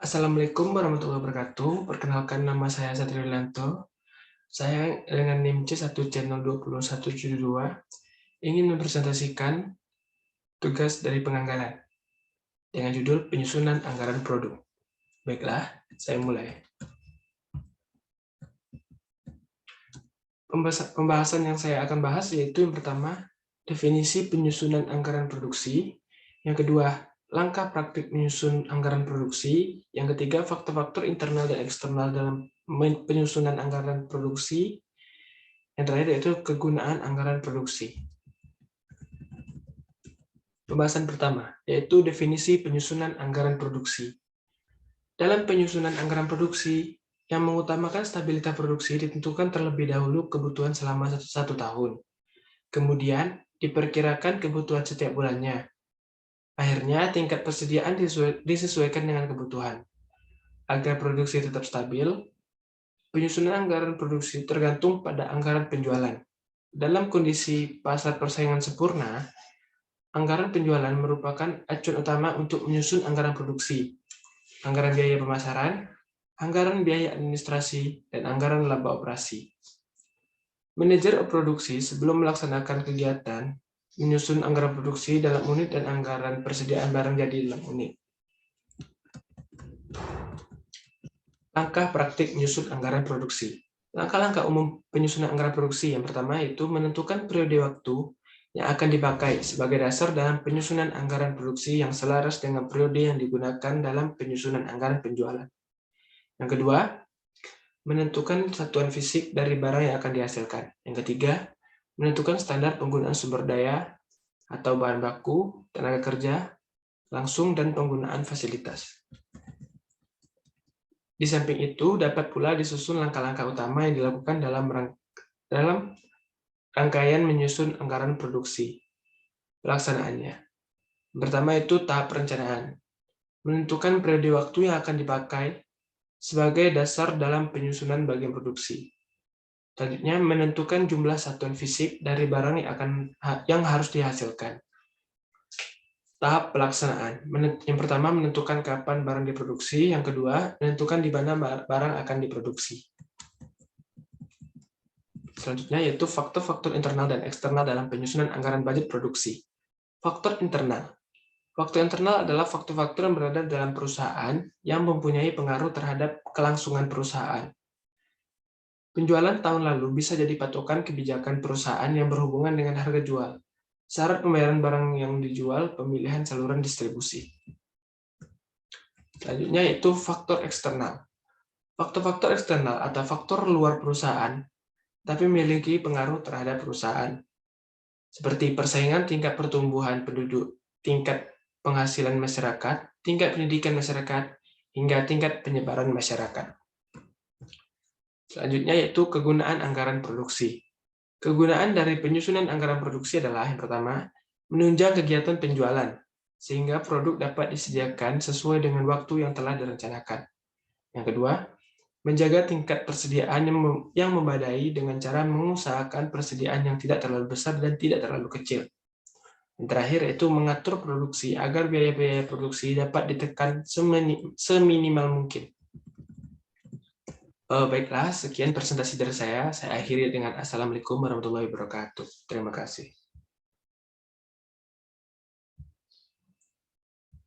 Assalamualaikum warahmatullahi wabarakatuh. Perkenalkan, nama saya Satrio Yulianto. Saya dengan NIM C1C02172 ingin mempresentasikan tugas dari penganggaran dengan judul penyusunan anggaran produk. Baiklah, saya mulai. Pembahasan yang saya akan bahas yaitu yang pertama, definisi penyusunan anggaran produksi. Yang kedua, langkah praktik menyusun anggaran produksi. Yang ketiga, faktor-faktor internal dan eksternal dalam penyusunan anggaran produksi. Yang terakhir yaitu kegunaan anggaran produksi. Pembahasan pertama, yaitu definisi penyusunan anggaran produksi. Dalam penyusunan anggaran produksi, yang mengutamakan stabilitas produksi ditentukan terlebih dahulu kebutuhan selama satu tahun. Kemudian, diperkirakan kebutuhan setiap bulannya. Akhirnya, tingkat persediaan disesuaikan dengan kebutuhan. Agar produksi tetap stabil, penyusunan anggaran produksi tergantung pada anggaran penjualan. Dalam kondisi pasar persaingan sempurna, anggaran penjualan merupakan acuan utama untuk menyusun anggaran produksi, anggaran biaya pemasaran, anggaran biaya administrasi, dan anggaran laba operasi. Manajer produksi sebelum melaksanakan kegiatan menyusun anggaran produksi dalam unit dan anggaran persediaan barang jadi dalam unit. Langkah praktik menyusun anggaran produksi. Langkah-langkah umum penyusunan anggaran produksi yang pertama yaitu menentukan periode waktu yang akan dipakai sebagai dasar dalam penyusunan anggaran produksi yang selaras dengan periode yang digunakan dalam penyusunan anggaran penjualan. Yang kedua, menentukan satuan fisik dari barang yang akan dihasilkan. Yang ketiga, menentukan standar penggunaan sumber daya atau bahan baku, tenaga kerja, langsung, dan penggunaan fasilitas. Di samping itu, dapat pula disusun langkah-langkah utama yang dilakukan dalam rangkaian menyusun anggaran produksi. Pelaksanaannya. Pertama itu tahap perencanaan. Menentukan periode waktu yang akan dipakai sebagai dasar dalam penyusunan bagian produksi. Selanjutnya, menentukan jumlah satuan fisik dari barang yang harus dihasilkan. Tahap pelaksanaan. Yang pertama, menentukan kapan barang diproduksi. Yang kedua, menentukan di mana barang akan diproduksi. Selanjutnya, yaitu faktor-faktor internal dan eksternal dalam penyusunan anggaran budget produksi. Faktor internal. Faktor internal adalah faktor-faktor yang berada dalam perusahaan yang mempunyai pengaruh terhadap kelangsungan perusahaan. Penjualan tahun lalu bisa jadi patokan kebijakan perusahaan yang berhubungan dengan harga jual, syarat pembayaran barang yang dijual, pemilihan saluran distribusi. Selanjutnya yaitu faktor eksternal. Faktor-faktor eksternal atau faktor luar perusahaan, tapi memiliki pengaruh terhadap perusahaan, seperti persaingan, tingkat pertumbuhan penduduk, tingkat penghasilan masyarakat, tingkat pendidikan masyarakat, hingga tingkat penyebaran masyarakat. Selanjutnya yaitu kegunaan anggaran produksi. Kegunaan dari penyusunan anggaran produksi adalah yang pertama, menunjang kegiatan penjualan, sehingga produk dapat disediakan sesuai dengan waktu yang telah direncanakan. Yang kedua, menjaga tingkat persediaan yang memadai dengan cara mengusahakan persediaan yang tidak terlalu besar dan tidak terlalu kecil. Yang terakhir yaitu mengatur produksi agar biaya-biaya produksi dapat ditekan seminimal mungkin. Baiklah, sekian presentasi dari saya. Saya akhiri dengan Assalamualaikum warahmatullahi wabarakatuh. Terima kasih.